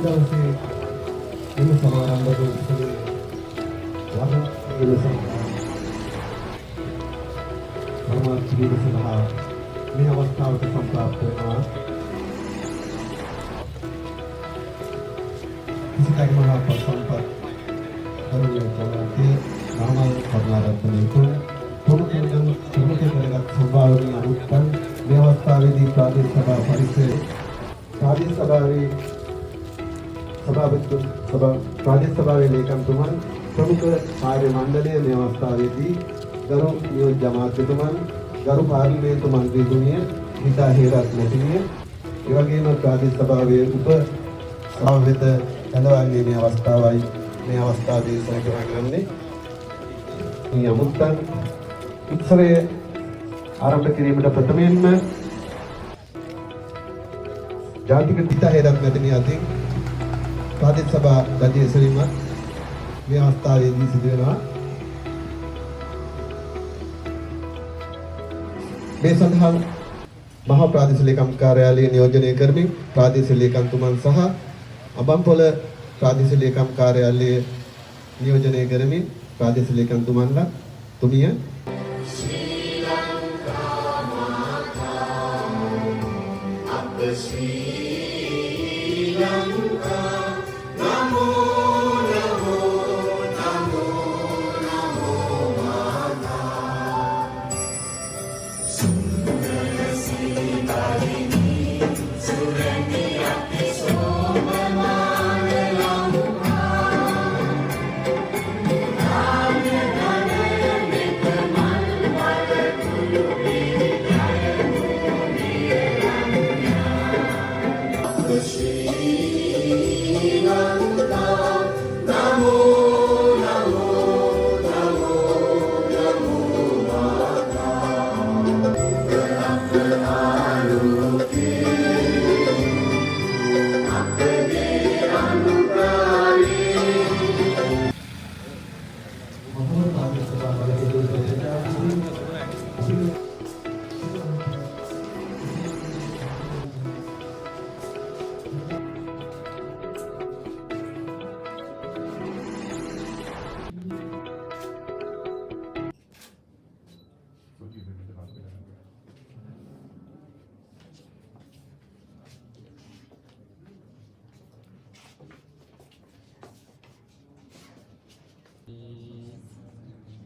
දවසේ එම සමාරම්භක උත්සවයේ වර්ණ ඉලසම් පරමාර්ථ ජීවිත සඳහා මේ අවස්ථාවට සම්ප්‍රාප්ත වෙනවා. කිසිකයි මහා සම්පත් කරුණේ ප්‍රවෘත්ති රාමල් කරුණාරත්නයේ ප්‍රමුඛ ස්වභාවයෙන් අනුත්තර මේ අවස්ථාවේදී ප්‍රාදේශ සභා පරිසරයේ ප්‍රාදේශ සභාවේ ප්‍රාදේශ සභාවේ ලේකම්තුමන් ප්‍රමුඛ කාර්ය මණ්ඩලය මේ අවස්ථාවේදී ගරු නියෝජ්‍ය අමාත්‍යතුමන් ගරු පාර්ලිමේන්තු මන්ත්‍රීතුමිය හිතා හේරත් මැතිණිය ඒ වගේම ප්‍රාදේශ සභාවේ උප සභාපති ඇඳවන්නේ මේ අවස්ථාවේ සැලකීම කරන්නේ මේ අමුත්තන් උත්සවය ආරම්භ කිරීමට ප්‍රථමයෙන්ම ජාතික හිතා හේරත් මැතිණිය අතින් ප්‍රාදේශ සභා රජයේ සෙවීම මේ අවස්ථාවේදී සිදු වෙනවා. මේ සඳහා මහා ප්‍රාදේශීය ලේකම් කාර්යාලය නියෝජනය කරමින් ප්‍රාදේශීය ලේකම්තුමන් සහ අබම්පොළ ප්‍රාදේශීය ලේකම් කාර්යාලය නියෝජනය කරමින් ප්‍රාදේශීය ලේකම්තුමන්ලා තුමිය ශ්‍රී ලංකා මාතා අප ශ්‍රී ලංකා නමෝ නමෝ නමෝ මාතා සුන්දර සීතාරිනී සුරණි අපේ සෝමමාන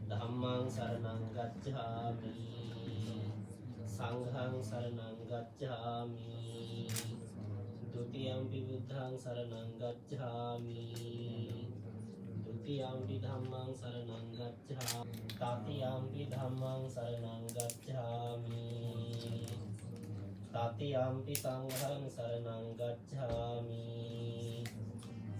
ධම්මං සරණං ගච්ඡාමි සංඝං සරණං ගච්ඡාමි ဒုတိယံ පි බුද්ධං සරණං ගච්ඡාමි ဒုတိယံ පි ධම්මං සරණං ගච්ඡාමි තතියං ပි ධම්මං සරණං ගච්ඡාමි තතියං ပි සංඝං සරණං ගච්ඡාමි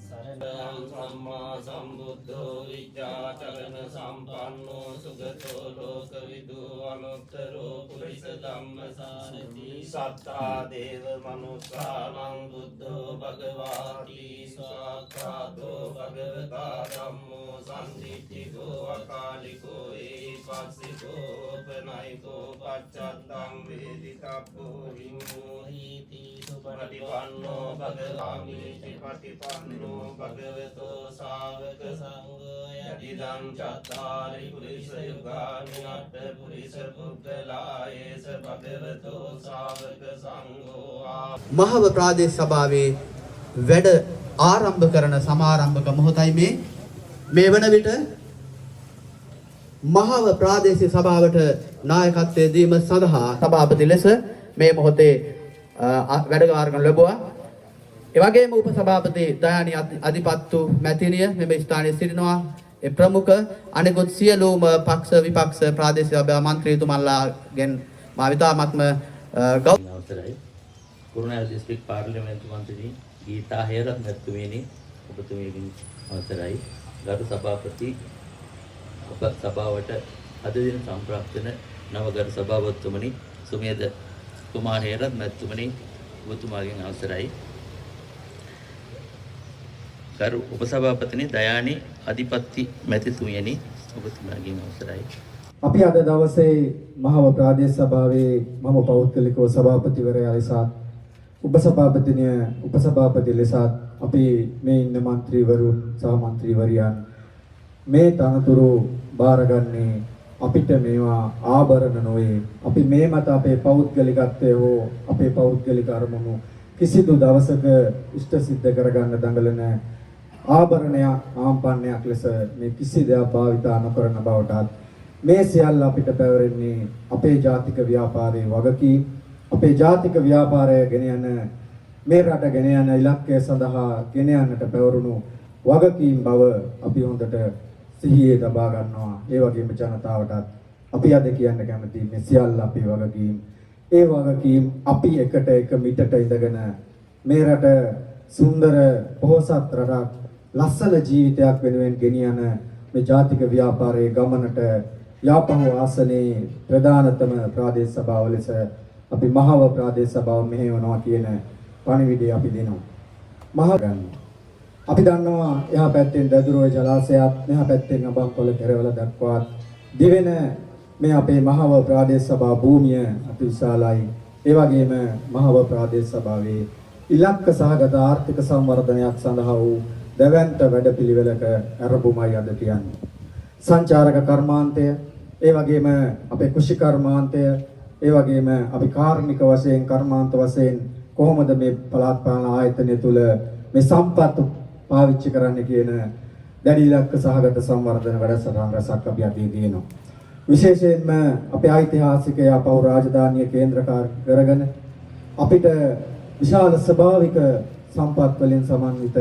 සරණං සම්මා සම්බුද්ධෝ විද්‍යාචරණ සම්පන්නෝ සුගතෝ ලෝකවිදු අනුත්තරෝ පුරිස ධම්මසාරති සත්තා දේව මනුස්සානං බුද්ධෝ භගවාති ස්වාක්ඛාතෝ භගවතා ධම්මෝ සම්දිත්තිකෝ අකාලිකෝ ඒපස්සිකෝ උපනයිකෝ පච්චත්තං වේදිතබ්බෝ හිමෝ හීති සුපටිපන්නෝ භගවාමි පටිපන්නෝ භගවතෝ ශාවක සංඝෝ යතිදං චත්තාරි පුරිස යුගානි අට්ඨ පුරිස පුද්ගලායේස භගවතෝ ශාවක සංඝෝ මහව ප්‍රාදේශ සභාවේ වැඩ ආරම්භ කරන සමාරම්භක මොහොතයි මේ වන විට මහව ප්‍රාදේශීය සභාවට නායකත්වයේ දීම සඳහා සභාපති ලෙස මේ මොහොතේ වැඩ කාර්යයන් ලැබුවා. ඒ වගේම උපසභාපති දයානි අධිපත්තු මැතිණිය මෙම ස්ථානයේ සිටිනවා. ඒ ප්‍රමුඛ අනෙකුත් සියලුම පක්ෂ විපක්ෂ ප්‍රාදේශීය සභා මන්ත්‍රීතුමන්ලාගෙන් මා විතාමත්ම අවසරයි. කුරුණෑගල දිස්ත්‍රික් පාර්ලිමේන්තු මන්ත්‍රී ගීතා හේරත් මැතිණියනි ඔබතුමියගෙන් අවසරයි. ගරු සභාපති ඔබ සභාවට අද දින සම්ප්‍රාප්තන නවගරු සභාපතිතුමනි සුමේද කුමාර හේරත් මැතිණියනි ඔබතුමාගෙන් අවසරයි. ගරු උපසභාපතිනි දයානි අධිපත්ති මැතිතුමියනි ඔබතුමාගෙන් අවසරයි. අපි අද දවසේ මහව ප්‍රාදේශ සභාවේ මම පෞද්ගලිකව සභාපතිවරයා ලෙසත් උපසභාපතිනිය උපසභාපති ලෙසත් අපි මේ ඉන්න മന്ത്രിවරුන් සහ മന്ത്രിවරියන් මේ තනතුරු බාරගන්නේ අපිට මේවා ආභරණ නොවේ. අපි මේ මත අපේ පෞද්ගලිකත්වය හෝ අපේ පෞද්ගලික අරමුණු කිසිදු දවසක ඉෂ්ට සිද්ධ කරගන්න දඟලන ආභරණයක් ආම්පන්නයක් ලෙස මේ කිසි දෙයක් භාවිතා නොකරන බවටත් මේ සියල්ල අපිට පැවරෙන්නේ අපේ ජාතික ව්‍යාපාරයේ වගකීම් අපේ ජාතික ව්‍යාපාරය ගෙන යන මේ රට ගෙන යන ඉලක්කය සඳහා ගෙන යන්නට පැවරුණු වගකීම් බව අපි හොඳට සිහියේ තබා ගන්නවා. ඒ වගේම ජනතාවටත් අපි අද කියන්න කැමති මේ සියල්ල අපේ වගකීම්. ඒ වගකීම් අපි එකට එක මිටට ඉඳගෙන මේ රට සුන්දර පොහොසත් රටක් ලස්සන ජීවිතයක් වෙනුවෙන් ගෙනියන මේ ජාතික ව්‍යාපාරයේ ගමනට යාපහු ආසනයේ ප්‍රධානතම ප්‍රාදේශ සභාව ලෙස අපි මහව ප්‍රාදේශ සභාව මෙහෙවනවා කියන පණිවිඩය අපි දෙනවා. මහ ගන්න. අපි දන්නවා එහා පැත්තෙන් දදුරෝය ජලාශයත් මෙහා පැත්තෙන් අබංකොළ කෙරවල දක්වා දිවෙන මේ අපේ මහව ප්‍රාදේශ සභා භූමිය අති විශාලයි. ඒ වගේම මහව ප්‍රාදේශ සභාවේ ඉලක්ක සහගත ආර්ථික සංවර්ධනයක් සඳහා වූ දැවැන්ත වැඩපිළිවෙලක ආරම්භමයි අද කියන්නේ. සංචාරක කර්මාන්තය, ඒ වගේම අපේ කෘෂි කර්මාන්තය, ඒ වගේම අපි කාර්මික වශයෙන් කර්මාන්ත වශයෙන් කොහොමද මේ පළාත් පාලන ආයතනය තුල මේ සම්පත් පාවිච්චි කරන්න කියන දැඩි ඉලක්ක සහගත සංවර්ධන වැඩසටහන් රැසක් අපි අදී දිනනවා. විශේෂයෙන්ම අපේ ඓතිහාසික යපව් රාජධානිය කේන්ද්‍ර කරගෙන අපිට විශාල ස්වභාවික සම්පත් වලින් සමන්විත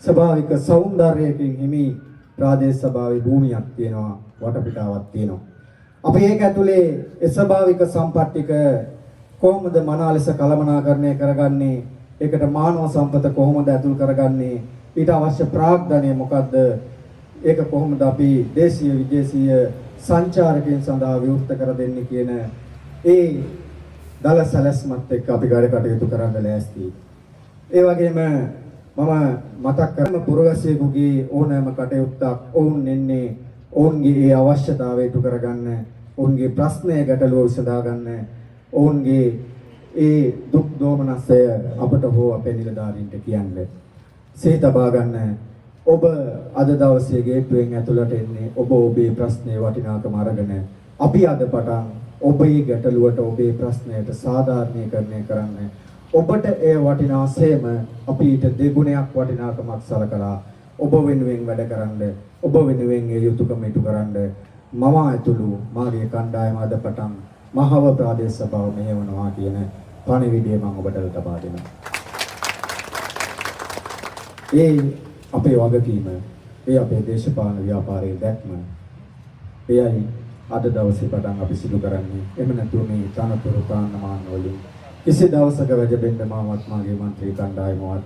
ස්වභාවික සෞන්දර්යයකින් හිමි ප්‍රාදේශ සභාවේ භූමියක් තියෙනවා, වටපිටාවක් තියෙනවා. අපි ඒක ඇතුලේ ඒ ස්වභාවික සම්පත් ටික කොහොමද මනා ලෙස කළමනාකරණය කරගන්නේ? ඒකට මානව සම්පත කොහොමද ඇතුල් කරගන්නේ? ඊට අවශ්‍ය ප්‍රාග්ධනය මොකද්ද? ඒක කොහොමද අපි දේශීය විදේශීය සංචාරකයන් සඳහා විවෘත කර දෙන්නේ කියන ඒ දල සැලැස්මත් එක්ක අපි ගාඩ කටයුතු කරන්න ලෑස්තියි. ඒ වගේම මම මතක් කරන පුරවැසියෙකුගේ ඕනෑම කටයුත්තක් ඔවුන් එන්නේ ඔවුන්ගේ ඒ අවශ්‍යතාවය ඉටු කරගන්න, ඔවුන්ගේ ප්‍රශ්නය ගැටලුව විසඳා ගන්න, ඔවුන්ගේ ඒ දුක් දෝමනසය අපට හෝ අපේ නිලධාරීන්ට කියන්නේ. සිහි තබා ගන්න. ඔබ අද දවසේ ගේට්ටුවෙන් ඇතුළට එන්නේ ඔබ ඔබේ ප්‍රශ්නේ වටිනාකම අරගෙන අපි අද පටන් ඔබේ ගැටලුවට ඔබේ ප්‍රශ්නයට සාධාරණීකරණය කරන්න. ඔබට ඒ වටිනාසේම අපි ඊට දෙගුණයක් වටිනාකමක් සලකලා ඔබ වෙනුවෙන් වැඩ කරන්න, ඔබ වෙනුවෙන් ඒ යුතුයකම ඉටු කරන්න මම ඇතුළු මාගේ කණ්ඩායම අද පටන් මහව ප්‍රාදේශ සභාව මෙහෙවනවා කියන පණිවිඩය මම ඔබට ලබා දෙනවා. ඒ අපේ වගකීම, ඒ අපේ දේශපාලන ව්‍යාපාරයේ දැක්ම, එයයි අද දවසේ පටන් අපි සිදු කරන්නේ. එමෙ නැතුව මේ තනතුරු කාන්නමාන වලින් කිසි දවසක වැජබෙන්න මාවත් මාගේ මන්ත්‍රී කණ්ඩායමවත්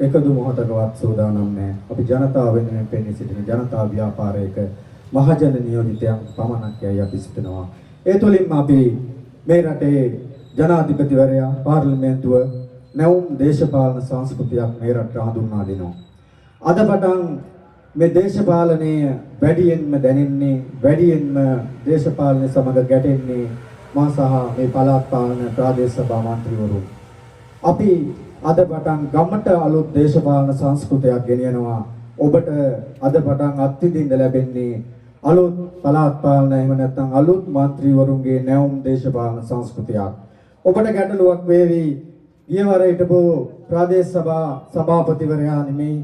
එකදු මොහොතකවත් සූදානම් නැහැ. අපි ජනතාව වෙනුවෙන් පෙනී සිටින ජනතා ව්‍යාපාරයක මහජන නියෝජිතයන් පමණක් යයි අපි සිතනවා. ඒ තුළින්ම අපි මේ රටේ ජනාධිපතිවරයා, පාර්ලිමේන්තුව නැවුම් දේශපාලන සංස්කෘතියක් මේ රටට හඳුන්වා දෙනවා. අද පටන් මේ දේශපාලනය වැඩියෙන්ම දැනෙන්නේ, වැඩියෙන්ම දේශපාලනය සමග ගැටෙන්නේ මා සහ මේ පළාත් පාලන ප්‍රාදේශ සභා මන්ත්‍රීවරු. අපි අද පටන් ගමට අලුත් දේශපාලන සංස්කෘතියක් ගෙනියනවා. ඔබට අද පටන් අත්විඳින්න ලැබෙන්නේ අලුත් පළාත් පාලන එහෙම නැත්නම් අලුත් මන්ත්‍රීවරුන්ගේ නැවුම් දේශපාලන සංස්කෘතියක්. ඔබට ගැටලුවක් වේවි. ගියවර හිටපු ප්‍රාදේශ සභා සභාපතිවරයා නෙමෙයි,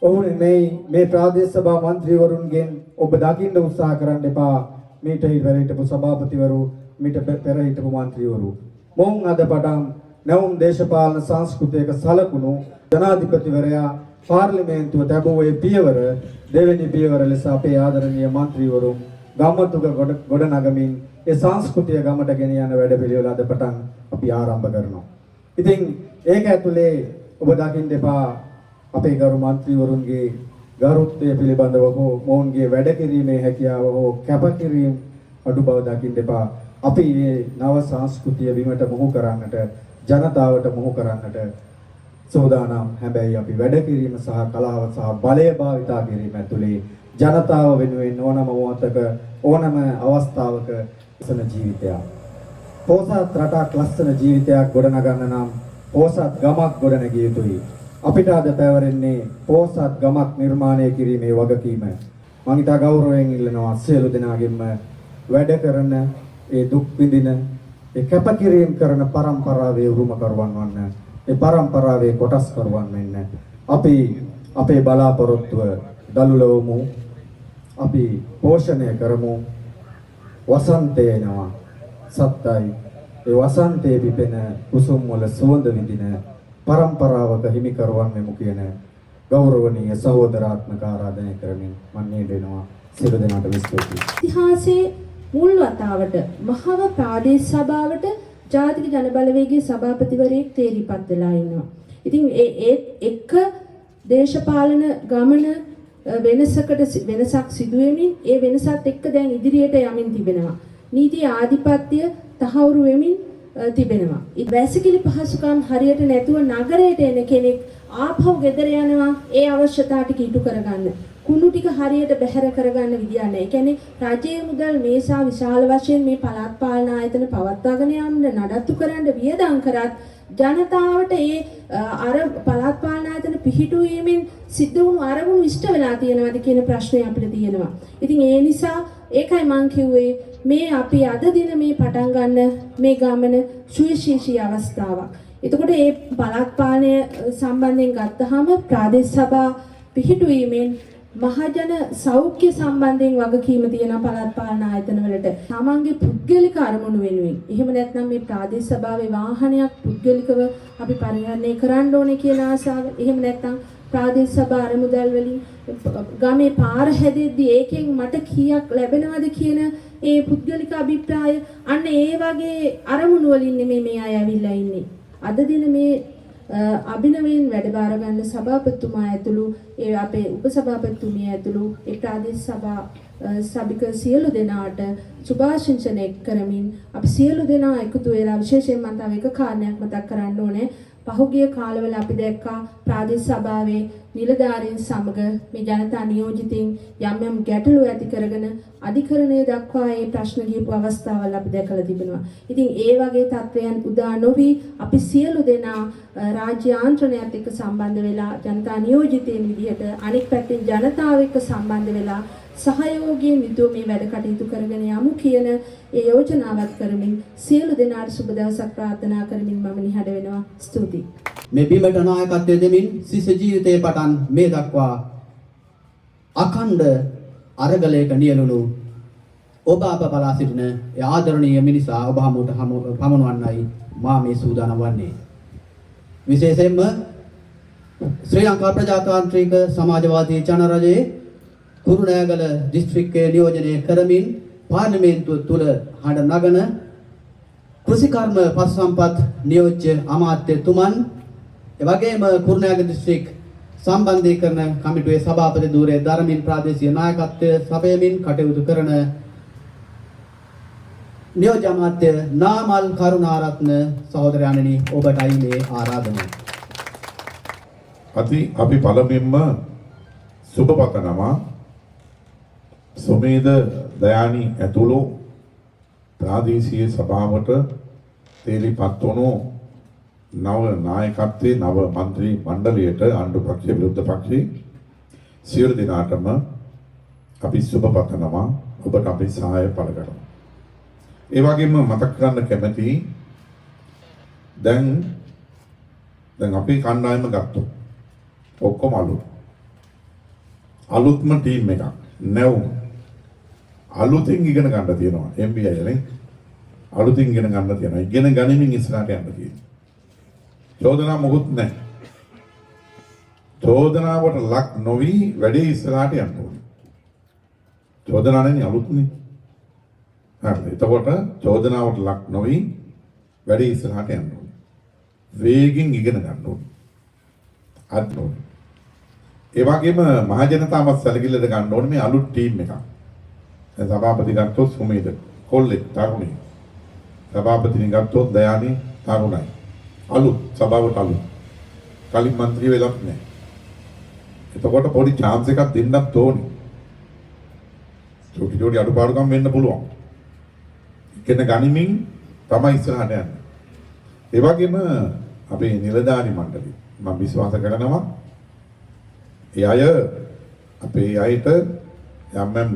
ඔහු නෙමෙයි, මේ ප්‍රාදේශ සභා මන්ත්‍රීවරුන්ගෙන් ඔබ දකින්න උත්සාහ කරන්න එපා. මීට පෙර හිටපු සභාපතිවරු, මීට පෙර හිටපු මන්ත්‍රීවරු. මොවුන් අද පටන් නැවුම් දේශපාලන සංස්කෘතියක සලකුණු ජනාධිපතිවරයා පාර්ලිමේන්තුව තැබුව ඒ පියවර දෙවෙනි පියවර ලෙස අපේ ආදරණීය මන්ත්‍රීවරුන් ගම්මතුක ගොඩනගමින් ඒ සංස්කෘතිය ගමට ගෙන යන වැඩපිළිවෙල අද පටන් අපි ආරම්භ කරනවා. ඉතින් ඒක ඇතුලේ ඔබ දකින්න එපා අපේ ගරු මන්ත්‍රීවරුන්ගේ ගරුත්වය පිළිබඳව හෝ මොවුන්ගේ වැඩ කිරීමේ හැකියාව හෝ කැපකිරීම අඩු බව දකින්න එපා. අපි මේ නව සංස්කෘතිය බිමට මොහු කරන්නට, ජනතාවට මොහු කරන්නට සෝදානම්. හැබැයි අපි වැඩ කිරීම සහ කලාව සහ බලය භාවිතා කිරීම ඇතුලේ ජනතාව වෙනුවෙන් ඕනම මොහොතක ඕනම අවස්ථාවක ලස්සන ජීවිතයක්, පොහොසත් රටක් ලස්සන ජීවිතයක් ගොඩනගන්න නම් පොහොසත් ගමක් ගොඩනැගිය යුතුයි. අපිට අද පැවරෙන්නේ පෝසත් ගමක් නිර්මාණය කිරීමේ වගකීම. මම ඉතා ගෞරවයෙන් ඉල්ලනවා සියලු දෙනාගෙන්ම වැඩ කරන ඒ දුක් විඳින ඒ කැපකිරීම කරන පරම්පරාවේ උරුමකරුවන් වන්න, ඒ පරම්පරාවේ කොටස්කරුවන් වෙන්න. අපි අපේ බලාපොරොත්තුව දලුලවමු, අපි පෝෂණය කරමු. වසන්තය එනවා සත්තයි. ඒ වසන්තයේ පිපෙන කුසුම් වල සුවඳ විඳින පරම්පරාවක හිමිකරුවන් වෙමු කියන ගෞරවනීය සහෝදරාත්මක ආරාධනය කරමින් මම මේ දෙනවා සියලු දෙනාට ස්තුතියි. ඉතිහාසයේ මුල් වතාවට මහව ප්‍රාදේශ සභාවට ජාතික ජනබලවේගයේ සභාපතිවරයෙක් තේරිපත් වෙලා ඉන්නවා. ඉතින් ඒ එක දේශපාලන ගමන වෙනසක් සිදු වෙමින් ඒ වෙනසත් එක්ක දැන් ඉදිරියට යමින් තිබෙනවා. නීති ආධිපත්‍ය තහවුරු වෙමින් තිබෙනවා. වැසිකිලි පහසුකම් හරියට නැතුව නගරයට එන කෙනෙක් ආපහු ගෙදර යනවා ඒ අවශ්‍යතා ටික ඉටු කරගන්න. කුණු ටික හරියට බැහැර කරගන්න විදියක් නැහැ. ඒ කියන්නේ රජයේ මුදල් මේසා විශාල වශයෙන් මේ පළාත් පාලන ආයතන පවත්වාගෙන යන්න නඩත්තු කරන්න වියදම් කරත් ජනතාවට ඒ අර පළාත් පාලන ආයතන පිහිටුවීමෙන් සිද්ධ වුණු අරමුණු ඉෂ්ට වෙලා තියෙනවද කියන ප්‍රශ්නය අපිට තියෙනවා. ඉතින් ඒ නිසා ඒකයි මම කිව්වේ මේ අපි අද දින මේ පටන් ගන්න මේ ගමන සුවිශේෂී අවස්ථාවක්. එතකොට මේ පළාත් පාලනය සම්බන්ධයෙන් ගත්තහම ප්‍රාදේශ සභා පිහිටුවීමෙන් මහජන සෞඛ්‍ය සම්බන්ධයෙන් වගකීම තියෙන පළාත් පාලන ආයතන වලට තමන්ගේ පුද්ගලික අරමුණු වෙනුවෙන් එහෙම නැත්නම් මේ ප්‍රාදේශ සභාවේ වාහනයක් පුද්ගලිකව අපි පරිහරණය කරන්න ඕනේ කියන ආසාව එහෙම නැත්නම් ප්‍රාදේශ සභා අරමුදල් වලින් ගමේ පාර හැදෙද්දී ඒකෙන් මට කීයක් ලැබෙනවද කියන ඒ පුද්ගලික අභිප්‍රාය අන්න ඒ වගේ අරමුණු වලින් නෙමෙයි මේ අය ඇවිල්ලා ඉන්නේ. අද දින මේ අභිනවයෙන් වැඩබාර ගන්න සභාපතිතුමා ඇතුළු ඒ අපේ උපසභාපතිතුමිය ඇතුළු ඒ ප්‍රාදේශ සභා සභික සියලු දෙනාට සුභාශිංසන කරමින් අපි සියලු දෙනා එකතු වෙලා විශේෂයෙන් මම තව එක කාරණයක් මතක් කරන්න ඕනේ. පහුගිය කාලවල අපි දැක්කා ප්‍රාදේශ සභාවේ නිලධාරීන් සමග මේ ජනතා නියෝජිතින් යම් ගැටලු ඇති කරගෙන අධිකරණය දක්වා මේ ප්‍රශ්න ගියපු අවස්ථාවල් අපි දැකලා තිබෙනවා. ඉතින් ඒ වගේ තත්වයන් උදා නොවි අපි සියලු දෙනා රාජ්‍ය ආන්ත්‍රණයත් එක්ක සම්බන්ධ වෙලා ජනතා නියෝජිතයින් විදිහට අනෙක් පැත්තෙන් ජනතාව එක්ක සම්බන්ධ වෙලා සහයෝගයෙන් යුතුව මේ වැඩ කටයුතු කරගෙන යමු කියන ඒ යෝජනාවත් කරමින් සියලු දෙනාට සුබ දවසක් ප්‍රාර්ථනා කරමින් මම නිහඬ වෙනවා. ස්තුතියි. මේ බිමට නායකත්වය දෙමින් සිස ජීවිතයේ පටන් මේ දක්වා අඛණ්ඩ අරගලයක නියැලුණු ඔබ අප බලා සිටින ඒ ආදරණීය මිනිසා ඔබ හමුවට පමුණවන්නයි මා මේ සූදානම් වන්නේ. විශේෂයෙන්ම ශ්‍රී ලංකා ප්‍රජාතාන්ත්‍රික සමාජවාදී ජනරජයේ කුරුණෑගල දිස්ත්‍රික්කයේ නියෝජනය කරමින් පාර්ලිමේන්තුව තුල හඬ නගන කෘෂිකර්ම පශු සම්පත් නියෝජ්‍ය අමාත්‍යතුමන් එවැගේම කුරුණෑගල දිස්ත්‍රික් සම්බන්ධීකරණ කමිටුවේ සභාපති ධූරයේ ධර්මින් ප්‍රාදේශීය නායකත්වය සපයමින් කටයුතු කරන නියෝජ්‍ය අමාත්‍ය නාමල් කරුණාරත්න සහෝදරයන්නි ඔබටයි මේ ආරාධනාව. අපි පළමුවෙන්ම සුබ පතනවා සුමේද දයානි ඇතුළු ප්‍රාදේශීය සභාවට තේලිපත් වුණු නව නායකත්වයේ නව മന്ത്രി මණ්ඩලයට ආණ්ඩු පක්ෂ විරුද්ධ පක්ෂේ සියලු දෙනාටම අපි සුබ පතනවා. ඔබට අපි සහාය පළ කරනවා. ඒ වගේම මතක් කරන්න කැමැති දැන් අපි කණ්ඩායම ගත්තොත් ඔක්කොම අලුත්ම ටීම් එකක් නැවුම් අලුතින් ඉගෙන ගන්න තියෙනවා. MBI වලින් අලුතින් ඉගෙන ගන්න තියෙනවා. ඉගෙන ගනිමින් ඉස්සරහට යන්න තියෙනවා. චෝදනා මොකුත් නැහැ. චෝදනාවට ලක් නොවි වැඩේ ඉස්සරහට යන්න ඕනේ. චෝදනා නැන්නේ අලුත්නේ. හරි. එතකොට චෝදනාවට ලක් නොවි වැඩේ ඉස්සරහට යන්න ඕනේ. වේගෙන් ඉගෙන ගන්න ඕනේ. අත් ඕනේ. ඒ වගේම මහජනතාවත් සැලකිල්ලට ගන්න ඕනේ මේ අලුත් ටීම් එකක්. දැන් සභාපති ගත්තොත් සුමේද කොල්ලෙක් තරුණි. සභාපතිනි ගත්තොත් දයානි තරුණයි. අලුත් සභාවට අලුත්. කලින් മന്ത്രി වෙලත් නැහැ. එතකොට පොඩි chance එකක් දෙන්නත් ඕනේ. චෝටි අඩුපාඩුකම් වෙන්න පුළුවන්. ඉගෙන ගනිමින් තමයි ඉස්සරහට යන්නේ. ඒ වගේම අපේ නිලධාරි මණ්ඩලය මම විශ්වාස කරනවා ඒ අය අපේ අයට යම්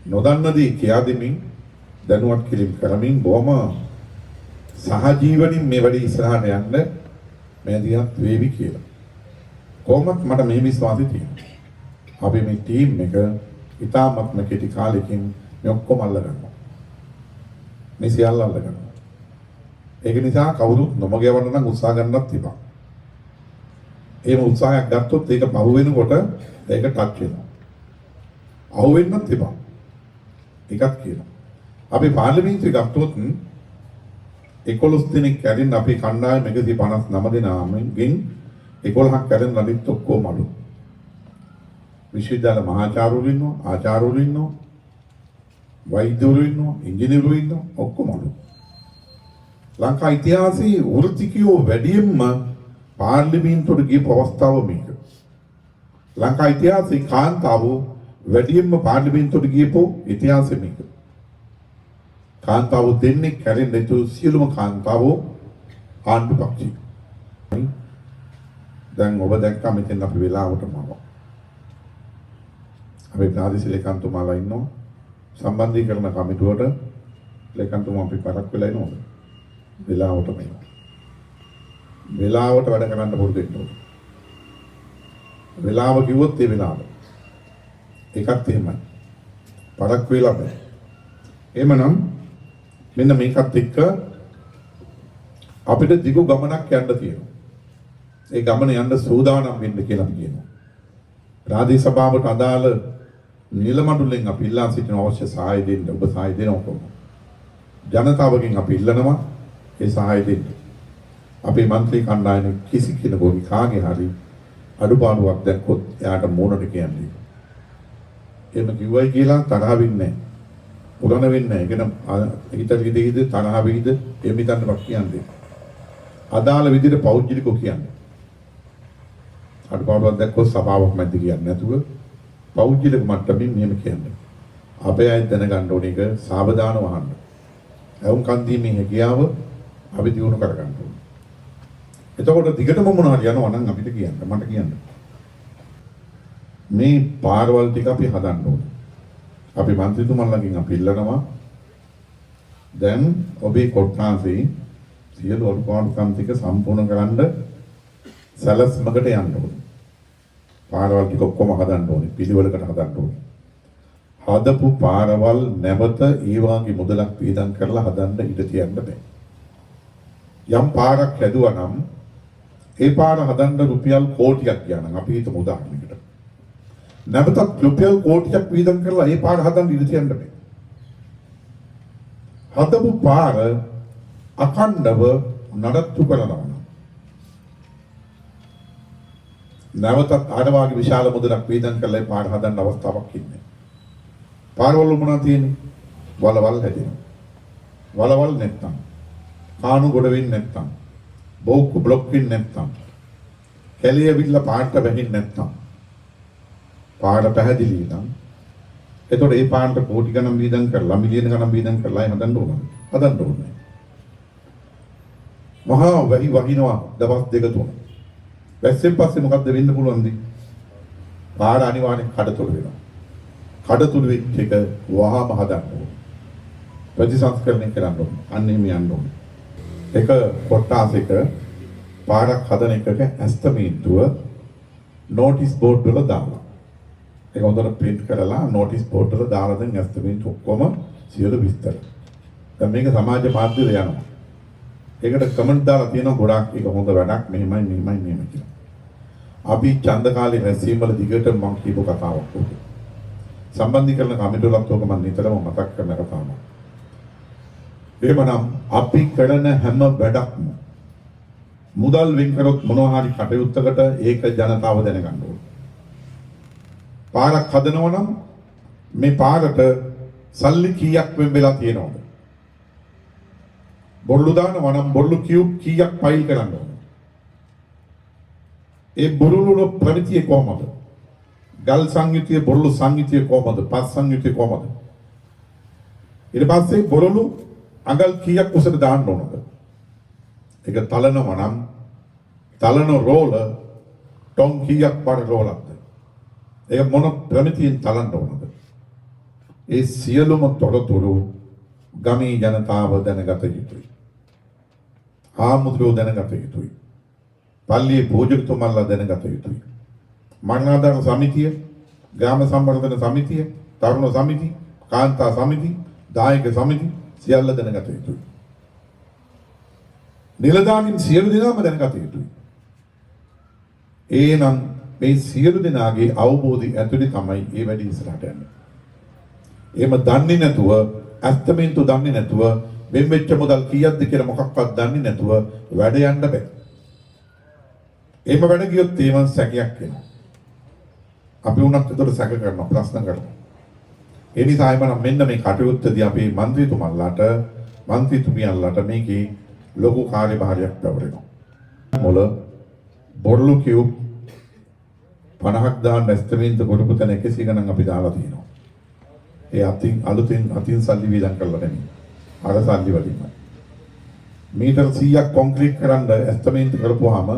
නොදන්න දේ කියා දෙමින් දැනුවත් කිරීම කරමින් බොහොම සහජීවනින් මේ වැඩේ ඉස්සරහට යන්න මෑදිහත් වේවි කියලා. කොහොමත් මට මේ විශ්වාසය තියෙනවා. අපි මේ ටීම් එක ඉතාමත්ම කෙටි කාලෙකින් මේ ඔක්කොම අල්ලගන්නවා. මේ සියල්ල අල්ලගන්නවා. ඒක නිසා කවුරුත් නොමග යවන්න නම් උත්සාහ ගන්නත් තිබා. එහෙම උත්සාහයක් ගත්තොත් ඒක පහු වෙනකොට ඒක ටච් වෙනවා. අහු වෙන්නත් තිබා. ඒකත් කියනවා. අපි පාර්ලිමේන්තුවේ ගත්තොත් 11 දිනක් කැරින් අපි කණ්ඩායම 159 දෙනාගෙන් 11ක් කැරෙන අනිත් ඔක්කොම අඩු. විශ්වවිද්‍යාල මහාචාර්යවරු ඉන්නවා, ආචාර්යවරු ඉන්නවා, වෛද්‍යවරු ඉන්නවා, ඉංජිනේරුවරු ඉන්නවා, ඔක්කොම අඩු. ලංකා ඉතිහාසයේ වෘත්තිකයෝ වැඩියෙන්ම පාර්ලිමේන්තුවට ගිය අවස්ථාව මේක. ලංකා ඉතිහාසයේ කාන්තාවෝ වැඩියෙන්ම පාර්ලිමේන්තුවට ගියපෝ ඉතිහාසෙ මේක. කාන්තාවෝ දෙන්නේ කැරෙන්නේ තු සියලුම කාන්තාවෝ ආණ්ඩු පක්ෂී. දැන් ඔබ දැක්කා මෙතෙන් අපි වෙලාවටම ආවා. අපි ප්‍රාදේශීය ලේකම්තුමාලා ඉන්නවා. සම්බන්ධීකරණ කමිටුවට ලේකම්තුමා අපි පරක් වෙලා ඉනවද? වෙලාවටම එනවා. වෙලාවට වැඩ කරන්න පුරුදු වෙන්න ඕනේ. වෙලාව කිව්වොත් ඒ වෙලාව. ඒකත් එහෙමයි. පරක් වෙලා බෑ. එහෙමනම් මෙන්න මේකත් එක්ක අපිට දිගු ගමනක් යන්න තියෙනවා. ඒ ගමන යන්න සූදානම් වෙන්න කියලා අපි කියනවා. රාජ්‍ය සභාවට අදාළ නිල මඩුල්ලෙන් අපි ඉල්ලා සිටින අවශ්‍ය සහාය දෙන්න ඔබ සහාය දෙනවා කොහොමද? ජනතාවගෙන් අපි ඉල්ලනවා ඒ සහාය දෙන්න. අපේ മന്ത്രി කණ්ඩායමේ කිසි කෙනෙකුගේ කාගේ හරි අඩුපාඩුවක් දැක්කොත් එයාට මෝනට කියන්නේ. එහෙම කිව්වයි කියලා තරහ වෙන්නේ නැහැ. පුරණ වෙන්නේ නැහැ. ඒක නම් හිතවිදිද තරහ වෙයිද එහෙම හිතන්නවත් කියන්නේ. අදාළ විදිහට පෞද්ගලිකව කියන්නේ. අඩුපාඩුවක් දැක්කොත් සභාවක් මැද්ද කියන්නේ නැතුව පෞද්ගලික මට්ටමින් මෙහෙම කියන්නේ. අපේ අය දැනගන්න ඕනේ ඒක සාවධානව අහන්න. එවුන් කන්දීමේ හැකියාව අපි දියුණු කරගන්න ඕනේ. එතකොට දිගටම මොනවා හරි යනවා නම් අපිට කියන්න මට කියන්න. මේ පාරවල් ටික අපි හදන්න ඕනේ. අපි മന്ത്രിතුමන්ලගෙන් අපි ඉල්ලනවා දැන් ඔබේ කොට්ටාසේ සියලු අඩුපාඩුකම් ටික සම්පූර්ණ කරන්න සැලැස්මකට යන්න ඕනේ. පාරවල් ටික ඔක්කොම හදන්න ඕනේ. පිළිවෙලකට හදන්න ඕනේ. හදපු පාරවල් නැවත ඒ වාගේ මුදලක් වියදම් කරලා හදන්න ඉඩ තියන්න බෑ. යම් පාරක් හැදුවා නම් ඒ පාර හදන්න රුපියල් කෝටියක් ගියානම් අපි හිතමු උදාහරණයකට. නැවතත් රුපියල් කෝටියක් වියදම් කරලා ඒ පාර හදන්න ඉඩ තියන්න බෑ. හදපු පාර අඛණ්ඩව නඩත්තු කරනවා නම් නැවතත් අර වාගේ විශාල මුදලක් වියදම් කරලා ඒ පාර හදන්න අවස්ථාවක් ඉන්නේ. පාරවල මොනවද තියෙන්නේ? වලවල් හැදෙනවා. වලවල් නැත්තම් කාණු ගොඩ වෙන්නේ නැත්තම් බෝක්කු බ්ලොක් වෙන්නේ නැත්තම් කැලිය විල්ල පාට වැහින්නේ නැත්තම් පාර පැහැදිලි නම් එතකොට ඒ පාරට කෝටි ගණන් වියදම් කරලා මිලියන ගණන් වියදම් කරලා හදන්න ඕනද? හදන්න ඕනේ. මහා වැහි වහිනවා දවස් දෙක තුන. වැස්සෙන් පස්සේ මොකද්ද වෙන්න පුළුවන්ද? පාර අනිවාර්යෙන් කඩතොල වෙනවා. කඩතුළු වෙච්ච එක වහාම හදන්න ඕනේ. ප්‍රතිසංස්කරණය කරන්න ඕනේ. අන්න එහෙම යන්න ඕනේ. එක කොට්ටාසයක පාරක් හදන එකක ඇස්තමේන්තුව නෝටිස් බෝඩ් වල දානවා. ඒක හොඳට print කරලා නෝටිස් බෝඩ් වල දාලා දැන් ඇස්තමේන්තු ඔක්කොම සියලු විස්තර. දැන් මේක සමාජ මාධ්‍යවල යනවා. ඒකට කමෙන්ට් දාලා තියෙනවා ගොඩාක් ඒක හොඳ වැඩක් මෙහෙමයි කියලා. අපි ඡන්ද කාලේ රැස්වීම වල දිගට මම කියපු කතාවක් උනේ. සම්බන්ධීකරණ කමිටුවලත් ඔක මම නිතරම මතක් කරන කතාවක්. එහෙමනම් අපි කරන හැම වැඩක්ම මුදල් වෙන් කරොත් මොනවා හරි කටයුත්තකට ඒක ජනතාව දැනගන්න ඕනේ. පාරක් හදනවා නම් මේ පාරට සල්ලි කීයක් වෙන් වෙලා තියෙනවද? බොරළු දානවා නම් බොරළු කීයක් ෆයිල් කරන්න ඕනේ? ඒ බොරළු වල ප්‍රමිතිය කොහමද? ගල් සංයුතිය බොරළු සංයුතිය කොහමද? පස් සංයුතිය කොහමද? ඊට පස්සේ බොරළු අඟල් කීයක් උසට දාන්න ඕනද? ඒක තලනවා නම් තලන රෝල ටොන් කීයක් පාර රෝලක්ද? ඒක මොන ප්‍රමිතියෙන් තලන්න ඕනද? ඒ සියලුම තොරතුරු ගමේ ජනතාව දැනගත යුතුයි. ආමුද්‍රෝ දැනගත යුතුයි. පල්ලියේ පූජකතුමන්ලා දැනගත යුතුයි. මරණාධාර සමිතිය, ග්‍රාම සංවර්ධන සමිතිය, තරුණ සමිති, කාන්තා සමිති, දායක සමිති සියල්ල දැනගත යුතුයි. නිලධාරීන් සියලු දෙනාම දැනගත යුතුයි. ඒනම් මේ සියලු දෙනාගේ අවබෝධය ඇතුලේ තමයි මේ වැඩි ඉස්සරහට යන්නේ. එහෙම දන්නේ නැතුව, අස්තමෙන්තු දන්නේ නැතුව, මෙන් වෙච්ච මුදල් කීයක්ද කියලා මොකක්වත් දන්නේ නැතුව වැඩ යන්න බෑ. එහෙම වැඩ ගියොත් ඒවන් සැකයක් එනවා. අපි උනත් ඒතර සැක කරනවා, ප්‍රශ්න කරනවා. ඒ නිසා එමනම් මෙන්න මේ කටයුත්තදී අපි മന്ത്രിතුමන්ලාට, മന്ത്രിතුමියන්ලාට මේකේ ලොකු කාර්යභාරයක් පැවරෙනවා. මොළ බොරළු කියුබ් 50ක් දාන්න ඇස්තමෙන්තු කරපු තැන 100 ගණන් අපි දාලා තියෙනවා. ඒ අතින් සල්ලි වේදන් කරලා නෙමෙයි. අර සල්ලි වලින්මයි. මීටර් 100ක් කොන්ක්‍රීට් කරන්න ඇස්තමෙන්තු කරපුවාම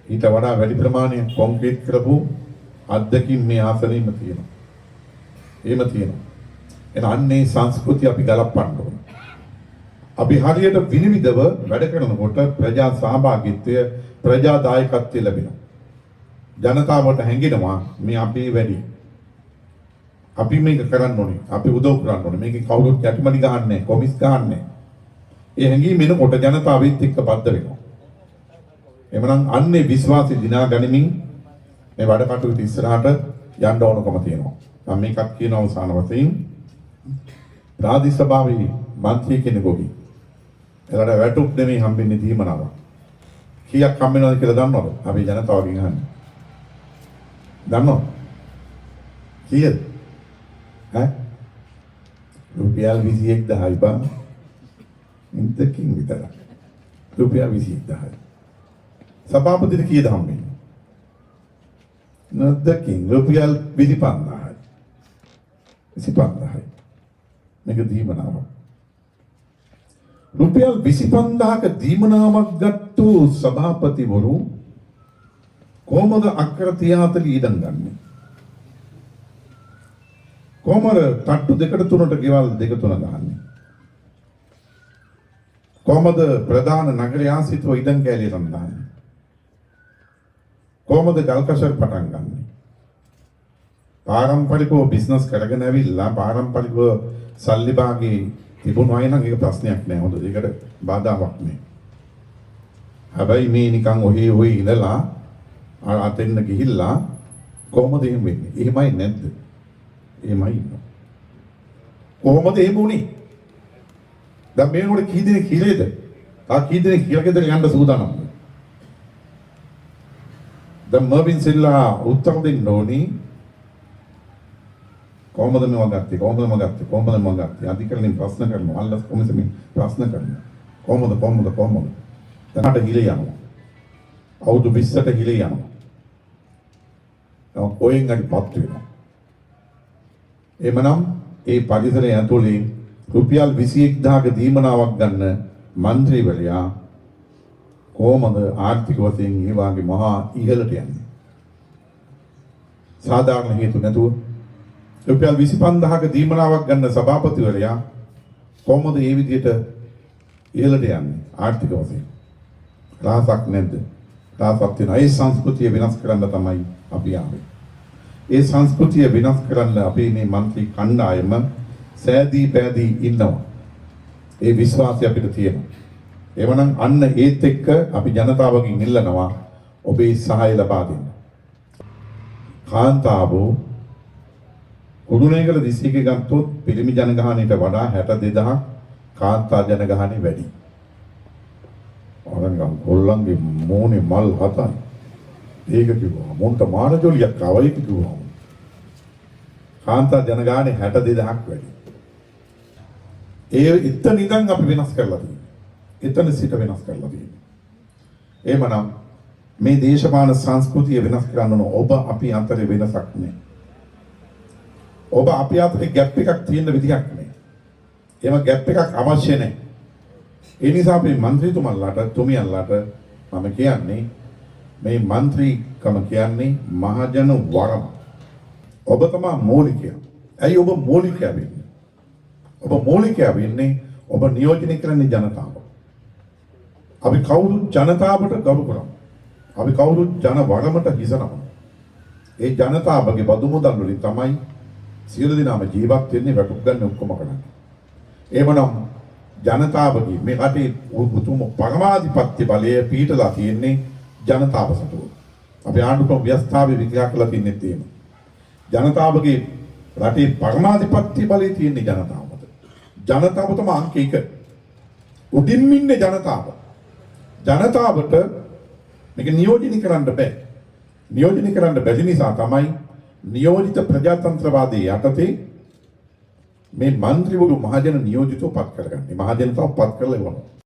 ඊට වඩා වැඩි ප්‍රමාණයක් කොන්ක්‍රීට් කරපු අද්දකින් මේ ආසනෙම තියෙනවා. එහෙම තියෙනවා. එන අන්නේ සංස්කෘතිය අපි ගලපන්න ඕන. අපි හරියට විනිවිදව වැඩ කරනකොට ප්‍රජා සහභාගීත්වය, ප්‍රජා දායකත්වය ලැබෙනවා. ජනතාවට හැඟෙනවා මේ අපේ වැඩි. අපි මේක කරන්න ඕනේ. අපි උදව් කරන්න ඕනේ. මේකේ කවුරුත් යටිමඩි ගහන්නේ, කොමිස් ගහන්නේ. ඒ හැඟීම එනකොට ජනතාවෙත් එක්ක බද්ධ වෙනවා. එමනම් අන්නේ විශ්වාසය දිනා ගනිමින් මේ වැඩ කටයුතු ඉස්සරහට යන්න ඕනකම තියෙනවා. මම මේකත් කියන අවසාන වශයෙන් රාජ්‍ය සභාවේ මන්ත්‍රී කෙනෙකුගේ එලට වැටුප් දෙමේ හම්බෙන්නේ දීමනාවක්. කීයක් හම්බ වෙනවද කියලා දන්නවද? අපි ජනතාවගෙන් අහන්නේ. දන්නවද? කීයද? ඈ? රුපියල් 21000යි බං. ඉන්ටකින් විතර. රුපියල් 21000යි. සභාපතිට කීයද හම්බෙන්නේ? නැද්දකින් රුපියල් 25000යි. 25000යි. මේක දීමනාවක්. රුපියල් 25000ක දීමනාවක් ගත්තු සභාපතිවරු කොහොමද අක්කර 34 ඉඩම් ගන්නේ? කොහොමද තට්ටු දෙකට තුනට ගෙවල් දෙක තුන ගහන්නේ? කොහොමද ප්‍රධාන නගරය ආසිතව ඉඩම් කැලේ සම්දාන්නේ? කොහොමද ගල්කෂර් පටන් ගන්නෙ? පාරම්පරිකව බිස්නස් කරගෙන ඇවිල්ලා පාරම්පරිකව සල්ලි භාගේ තිබුණු අය නම් ඒක ප්‍රශ්නයක් නෑ. හොඳ ඒකට බාධාවක් නෑ. හැබැයි මේ නිකන් ඔහේ ඉඳලා අතෙන්න ගිහිල්ලා කොහොමද එහෙම වෙන්නේ? එහෙමයි නැද්ද? එහෙමයි ඉන්නවා. කොහොමද එහෙම උනේ? දැන් මේනකොට කී දෙනෙක් හිරේද? තා කී දෙනෙක් හිරගෙදර යන්න සූදානම්ද? දැන් මර්වින් සිල්ලා උත්තර දෙන්න ඕනේ. කොහොමද මේවා ගත්තේ? කොහොමද මේවා ගත්තේ? අධිකරණයෙන් ප්‍රශ්න කරනවා. අල්ලස් කොමිසමෙන් ප්‍රශ්න කරනවා. කොහොමද? දැනට හිලේ යනවා. අවුරුදු 20ට හිලේ යනවා. දැන් කොහෙන් හරි පත් වෙනවා. එමනම් ඒ පරිසරය ඇතුලේ රුපියල් 21000ක දීමනාවක් ගන්න മന്ത്രിවරයා කොහොමද ආර්ථික වශයෙන් මේ වාගේ මහා ඉහළට යන්නේ? සාධාරණ හේතු නැතුව රුපියල් 25000ක දීමනාවක් ගන්න සභාපතිවරයා කොහොමද මේ විදිහට ඉහළට යන්නේ ආර්ථික වශයෙන්? රාසක් නැද්ද? රාසක් තියෙනවා. ඒ සංස්කෘතිය වෙනස් කරන්න තමයි අපි ආවේ. ඒ සංස්කෘතිය වෙනස් කරන්න අපේ මේ മന്ത്രി කණ්ඩායම සෑදී පෑදී ඉන්නවා. ඒ විශ්වාසය අපිට තියෙනවා. එවනම් අන්න ඒත් එක්ක අපි ජනතාවගෙන් ඉල්ලනවා ඔබේ සහාය ලබා දෙන්න. කාන්තාවෝ කුඩුනේකල දිස්ත්‍රික්කේ ගත්තොත් පිරිමි ජනගහනයට වඩා 62000 කාන්තා ජනගහනය වැඩි. අරංගම් කොල්ලන්ගේ මෝනේ මල් හතයි. ඒක කිව්වා මොන්ට මානජොලියක් ආවයි කිව්වා. කාන්තා ජනගහනය 62000ක් වැඩි. ඒ එතන ඉඳන් අපි වෙනස් කරලා තියෙනවා. එතන සිට වෙනස් කරලා තියෙනවා. එහෙමනම් මේ දේශපාලන සංස්කෘතිය වෙනස් කරන්න ඕන. ඔබ අපි අතරේ වෙනසක් නැහැ. ඔබ අපි අතරේ ગેප් එකක් තියෙන විදිහක් නැහැ. එහෙම ગેප් එකක් අවශ්‍ය නැහැ. ඒ නිසා අපි മന്ത്രിතුමන්ලාට තුමියන්ලාට මම කියන්නේ මේ മന്ത്രിකම කියන්නේ මහජන වරම. ඔබ තමයි මූලිකයා. ඇයි ඔබ මූලිකයා වෙන්නේ? ඔබ මූලිකයා වෙන්නේ ඔබ නියෝජනය කරන්නේ ජනතාව. අපි කවුරුත් ජනතාවට ගරු කරමු. අපි කවුරුත් ජන වරමට හිස නමමු. ඒ ජනතාවගේ බදු මුදල් වලින් තමයි සියලු දෙනාම ජීවත් වෙන්නේ වැටුප් ගන්න ඔක්කොම කරන්නේ. එවනම් ජනතාවගේ මේ රටේ උතුම් පරමාධිපත්‍ය බලය පිහිටලා තියෙන්නේ ජනතාව සතුව. අපි ආණ්ඩුක්‍රම ව්‍යවස්ථාවේ විග්‍රහ කරලා තින්නේ තියෙනවා. ජනතාවගේ රටේ පරමාධිපත්‍ය බලය තියෙන්නේ ජනතාවට. ජනතාව තමයි අංක 1. උඩින්ම ඉන්නේ ජනතාව. ජනතාවට මේක නියෝජනය කරන්න බෑ. නියෝජනය කරන්න බැරි නිසා තමයි නියෝජිත ප්‍රජාතන්ත්‍රවාදයේ යටතේ මේ മന്ത്രിවරු මහජන නියෝජිතව පත් කරගන්නේ. මහජනතාව පත් කරලා ඉවරනවා.